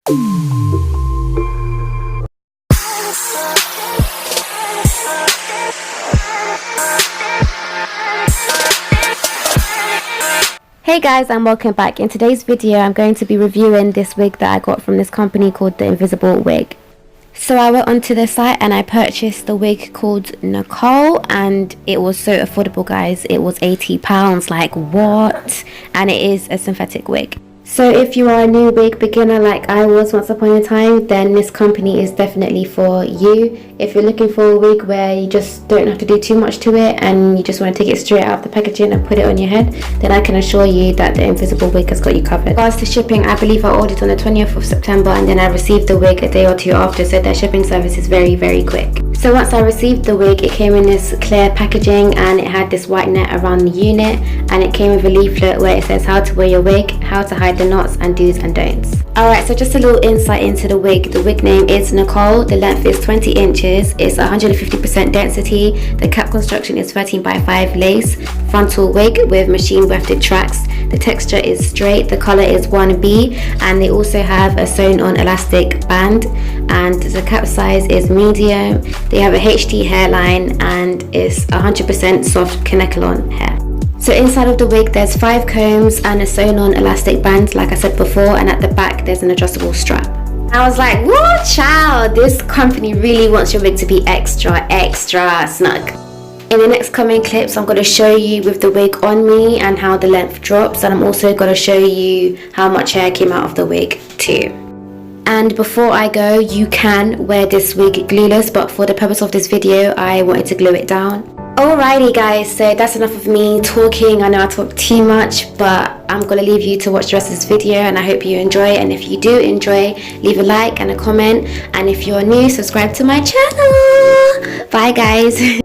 Hey guys, and welcome back. In today's video I'm going to be reviewing this wig that I got from this company called the Invisible Wig. So I went onto the site and I purchased the wig called Nicole, and it was so affordable, guys. It was £80, like what? And it is a synthetic wig. So if you are a new wig beginner like I was once upon a time, then this company is definitely for you. If you're looking for a wig where you just don't have to do too much to it and you just want to take it straight out of the packaging and put it on your head, then I can assure you that the Invisible Wig has got you covered. In regards to shipping, I believe I ordered on the 20th of September and then I received the wig a day or two after, so their shipping service is very, very quick. So once I received the wig, it came in this clear packaging and it had this white net around the unit, and it came with a leaflet where it says how to wear your wig, how to hide the knots, and do's and don'ts. Alright, so just a little insight into the wig. The wig name is Nicole, the length is 20 inches, it's 150% density, the cap construction is 13x5 lace, frontal wig with machine wefted tracks, the texture is straight, the colour is 1B, and they also have a sewn on elastic band, and the cap size is medium. They have a HT hairline and it's 100% soft Kanekalon hair. So inside of the wig there's 5 combs and a sewn on elastic band like I said before, and at the back there's an adjustable strap. I was like, whoa child, this company really wants your wig to be extra snug. In the next coming clips I'm going to show you with the wig on me and how the length drops, and I'm also going to show you how much hair came out of the wig too. And before I go, you can wear this wig glueless, but for the purpose of this video I wanted to glue it down. Alrighty guys, so that's enough of me talking. I know I talk too much, but I'm gonna leave you to watch the rest of this video, and I hope you enjoy. And if you do enjoy, leave a like and a comment, and if you're new, subscribe to my channel. Bye guys.